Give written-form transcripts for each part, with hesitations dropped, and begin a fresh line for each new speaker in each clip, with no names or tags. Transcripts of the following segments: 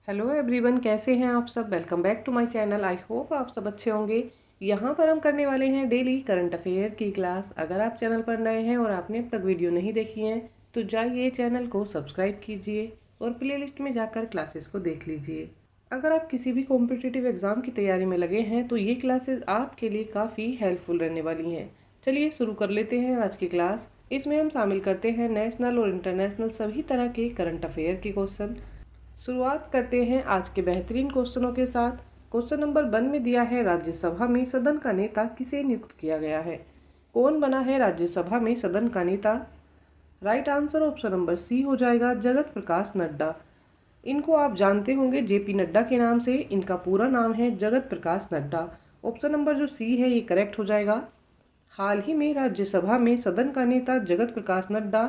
Hello everyone, कैसे हैं आप सब। Welcome back to my channel. I hope आप सब अच्छे होंगे। यहाँ पर हम करने वाले हैं डेली करंट अफेयर की क्लास। अगर आप चैनल पर नए हैं और आपने अब तक वीडियो नहीं देखी हैं तो जाइए चैनल को सब्सक्राइब कीजिए और प्लेलिस्ट में जाकर क्लासेस को देख लीजिए। अगर आप किसी भी कॉम्पिटिटिव एग्ज़ाम की तैयारी में लगे हैं तो ये क्लासेस आपके लिए काफ़ी हेल्पफुल रहने वाली हैं। चलिए शुरू कर लेते हैं आज की क्लास। इसमें हम शामिल करते हैं नेशनल और इंटरनेशनल सभी तरह के करंट अफेयर के क्वेश्चन। शुरुआत करते हैं आज के बेहतरीन क्वेश्चनों के साथ। क्वेश्चन नंबर 1 में दिया है, राज्यसभा में सदन का नेता किसे नियुक्त किया गया है। कौन बना है राज्यसभा में सदन का नेता। Right answer option number C हो जाएगा, जगत प्रकाश नड्डा। इनको आप जानते होंगे जेपी नड्डा के नाम से। इनका पूरा नाम है जगत प्रकाश नड्डा। ऑप्शन नंबर जो सी है ये करेक्ट हो जाएगा। हाल ही में राज्यसभा में सदन का नेता जगत प्रकाश नड्डा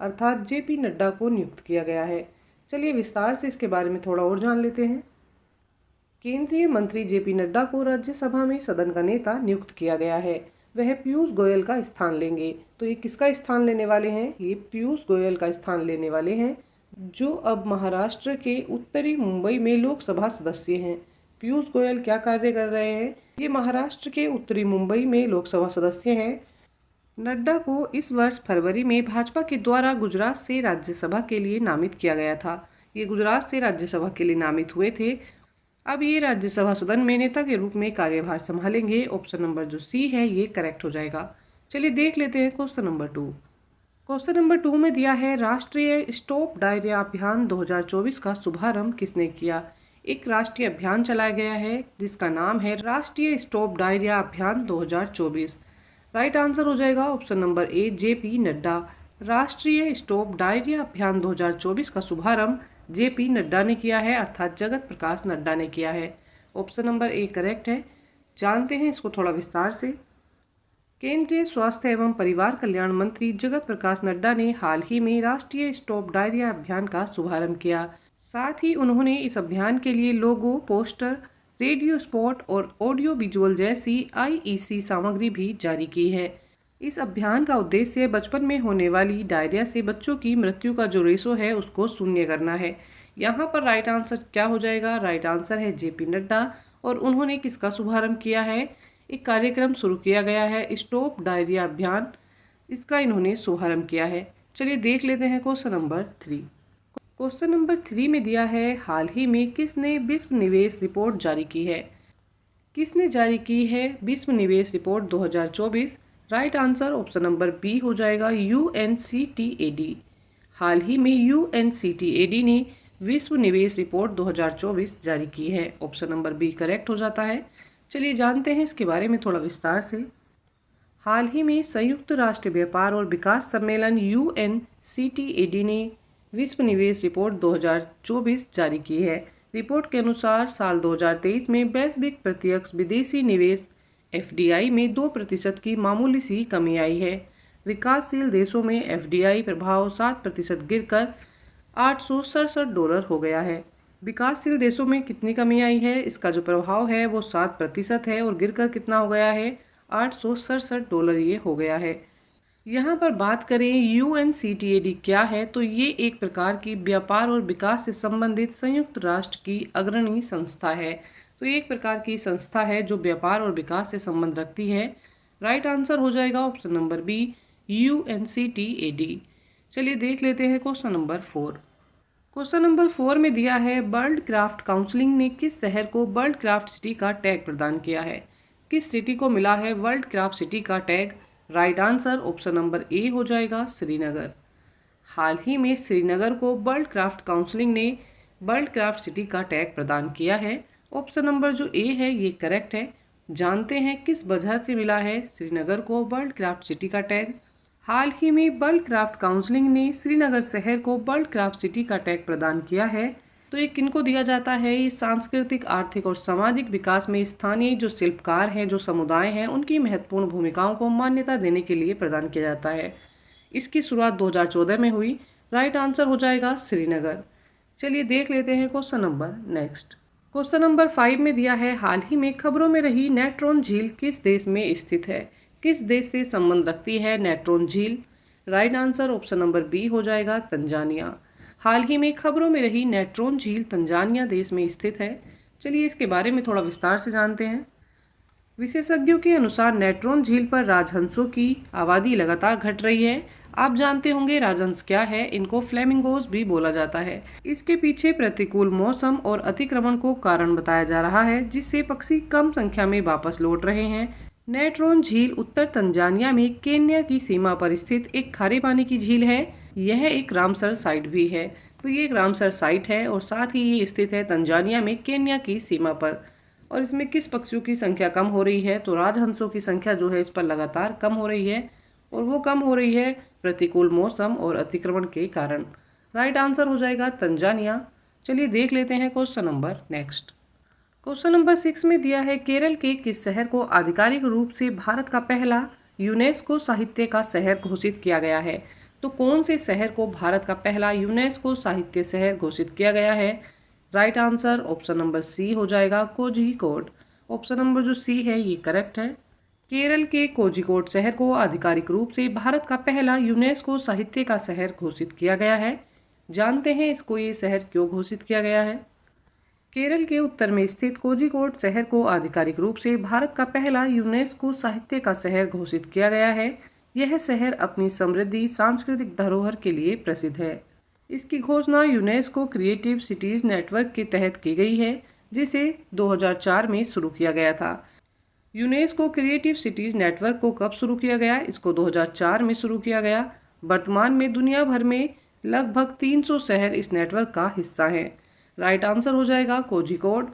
अर्थात जेपी नड्डा को नियुक्त किया गया है। चलिए विस्तार से इसके बारे में थोड़ा और जान लेते हैं। केंद्रीय मंत्री जेपी नड्डा को राज्यसभा में सदन का नेता नियुक्त किया गया है। वह पीयूष गोयल का स्थान लेंगे। तो ये किसका स्थान लेने वाले हैं। ये पीयूष गोयल का स्थान लेने वाले हैं, जो अब महाराष्ट्र के उत्तरी मुंबई में लोकसभा सदस्य हैं। पीयूष गोयल क्या कार्य कर रहे हैं। ये महाराष्ट्र के उत्तरी मुंबई में लोकसभा सदस्य हैं। नड्डा को इस वर्ष फरवरी में भाजपा के द्वारा गुजरात से राज्यसभा के लिए नामित किया गया था। ये गुजरात से राज्यसभा के लिए नामित हुए थे। अब ये राज्यसभा सदन में नेता के रूप में कार्यभार संभालेंगे। ऑप्शन नंबर जो सी है ये करेक्ट हो जाएगा। चलिए देख लेते हैं क्वेश्चन नंबर 2। क्वेश्चन नंबर 2 में दिया है, राष्ट्रीय स्टॉप डायरिया अभियान 2024 का शुभारंभ किसने किया। एक राष्ट्रीय अभियान चलाया गया है जिसका नाम है राष्ट्रीय स्टॉप डायरिया अभियान 2024। राइट आंसर हो जाएगा option number A, JP Nadda. राष्ट्रीय स्टॉप डायरिया अभियान 2024 का शुभारंभ जेपी नड्डा ने किया है अर्थात जगत प्रकाश नड्डा ने किया है। ऑप्शन नंबर ए करेक्ट है। जानते हैं इसको थोड़ा विस्तार से। केंद्रीय स्वास्थ्य एवं परिवार कल्याण मंत्री जगत प्रकाश नड्डा ने हाल ही में राष्ट्रीय स्टॉप डायरिया अभियान का शुभारंभ किया। साथ ही उन्होंने इस अभियान के लिए लोगो, पोस्टर, रेडियो स्पॉट और ऑडियो विजुअल जैसी आईईसी सामग्री भी जारी की है। इस अभियान का उद्देश्य बचपन में होने वाली डायरिया से बच्चों की मृत्यु का जो रेशो है उसको शून्य करना है। यहाँ पर राइट आंसर क्या हो जाएगा। राइट आंसर है जेपी नड्डा। और उन्होंने किसका शुभारंभ किया है। एक कार्यक्रम शुरू किया गया है स्टॉप डायरिया अभियान, इसका इन्होंने शुभारंभ किया है। चलिए देख लेते हैं क्वेश्चन नंबर 3। क्वेश्चन नंबर 3 में दिया है, हाल ही में किसने विश्व निवेश रिपोर्ट जारी की है। किसने जारी की है विश्व निवेश report 2024। Right answer option number B हो जाएगा, यूएनसीटीएडी। हाल ही में यूएनसीटीएडी ने विश्व निवेश रिपोर्ट 2024 जारी की है। ऑप्शन नंबर बी करेक्ट हो जाता है। चलिए जानते हैं इसके बारे में थोड़ा विस्तार से। हाल ही में संयुक्त राष्ट्र व्यापार और विकास सम्मेलन यूएनसीटीएडी ने विश्व निवेश रिपोर्ट 2024 जारी की है। रिपोर्ट के अनुसार साल 2023 में वैश्विक प्रत्यक्ष विदेशी निवेश एफडीआई में 2% की मामूली सी कमी आई है। विकासशील देशों में एफडीआई प्रभाव 7% गिरकर $867 हो गया है। विकासशील देशों में कितनी कमी आई है, इसका जो प्रभाव है वो 7% है और गिरकर कितना हो गया है, $867 ये हो गया है। यहाँ पर बात करें यूएनसीटीएडी क्या है, तो ये एक प्रकार की व्यापार और विकास से संबंधित संयुक्त राष्ट्र की अग्रणी संस्था है। तो ये एक प्रकार की संस्था है जो व्यापार और विकास से संबंध रखती है। राइट आंसर हो जाएगा ऑप्शन नंबर बी, यूएनसीटीएडी। चलिए देख लेते हैं क्वेश्चन नंबर 4। क्वेश्चन नंबर 4 में दिया है, वर्ल्ड क्राफ्ट काउंसिलिंग ने किस शहर को वर्ल्ड क्राफ्ट सिटी का टैग प्रदान किया है। किस सिटी को मिला है वर्ल्ड क्राफ्ट सिटी का tag. Right answer option number A हो जाएगा, श्रीनगर। हाल ही में श्रीनगर को वर्ल्ड क्राफ्ट काउंसिलिंग ने वर्ल्ड क्राफ्ट सिटी का टैग प्रदान किया है। ऑप्शन नंबर जो ए है ये करेक्ट है। जानते हैं किस वजह से मिला है श्रीनगर को वर्ल्ड क्राफ्ट सिटी का टैग। हाल ही में वर्ल्ड क्राफ्ट काउंसिलिंग ने श्रीनगर शहर को वर्ल्ड क्राफ्ट सिटी का टैग प्रदान किया है। तो ये किनको दिया जाता है, ये सांस्कृतिक, आर्थिक और सामाजिक विकास में स्थानीय जो शिल्पकार हैं, जो समुदाय हैं, उनकी महत्वपूर्ण भूमिकाओं को मान्यता देने के लिए प्रदान किया जाता है। इसकी शुरुआत 2014 में हुई। राइट आंसर हो जाएगा श्रीनगर। चलिए देख लेते हैं question number next. Question number 5 में दिया है, हाल ही में खबरों में रही नेट्रॉन झील किस देश में स्थित है। किस देश से संबंध रखती है नेट्रॉन झील। Right answer option number B हो जाएगा, तंजानिया। हाल ही में खबरों में रही नेट्रोन झील तंजानिया देश में स्थित है। चलिए इसके बारे में थोड़ा विस्तार से जानते हैं। विशेषज्ञों के अनुसार नेट्रोन झील पर राजहंसों की आबादी लगातार घट रही है। आप जानते होंगे राजहंस क्या है, इनको फ्लेमिंगोज भी बोला जाता है। इसके पीछे प्रतिकूल मौसम और अतिक्रमण को कारण बताया जा रहा है, जिससे पक्षी कम संख्या में वापस लौट रहे हैं। नेट्रोन झील उत्तर तंजानिया में केन्या की सीमा पर स्थित एक खारे पानी की झील है। यह एक रामसर साइट भी है। तो ये एक रामसर साइट है और साथ ही ये स्थित है तंजानिया में केन्या की सीमा पर। और इसमें किस पक्षियों की संख्या कम हो रही है, तो राजहंसों की संख्या जो है इस पर लगातार कम हो रही है और वो कम हो रही है प्रतिकूल मौसम और अतिक्रमण के कारण। राइट आंसर हो जाएगा तंजानिया। चलिए देख लेते हैं question number next. Question number 6 में दिया है केरल के किस शहर को आधिकारिक रूप से भारत का पहला यूनेस्को साहित्य का शहर घोषित किया गया है। तो कौन से शहर को भारत का पहला यूनेस्को साहित्य शहर घोषित किया गया है? Right answer option number C हो जाएगा कोझिकोड। ऑप्शन नंबर जो सी है ये करेक्ट है। केरल के कोझिकोड शहर को आधिकारिक रूप से भारत का पहला यूनेस्को साहित्य का शहर घोषित किया गया है। जानते हैं इसको ये शहर क्यों घोषित किया गया है। केरल के उत्तर में स्थित कोझिकोड शहर को आधिकारिक रूप से भारत का पहला यूनेस्को साहित्य का शहर घोषित किया गया है। यह शहर अपनी समृद्धि सांस्कृतिक धरोहर के लिए प्रसिद्ध है। इसकी घोषणा यूनेस्को क्रिएटिव सिटीज नेटवर्क के तहत की गई है, जिसे 2004 में शुरू किया गया था। यूनेस्को क्रिएटिव सिटीज नेटवर्क को कब शुरू किया गया? इसको 2004 में शुरू किया गया। वर्तमान में दुनिया भर में लगभग 300 शहर इस नेटवर्क का हिस्सा हैं। राइट आंसर हो जाएगा कोझिकोड।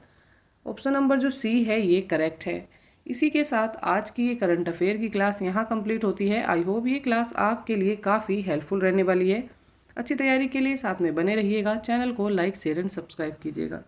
ऑप्शन नंबर जो सी है ये करेक्ट है। इसी के साथ आज की ये करंट अफेयर की क्लास यहाँ कंप्लीट होती है। आई होप ये क्लास आपके लिए काफ़ी हेल्पफुल रहने वाली है। अच्छी तैयारी के लिए साथ में बने रहिएगा। चैनल को लाइक शेयर एंड सब्सक्राइब कीजिएगा।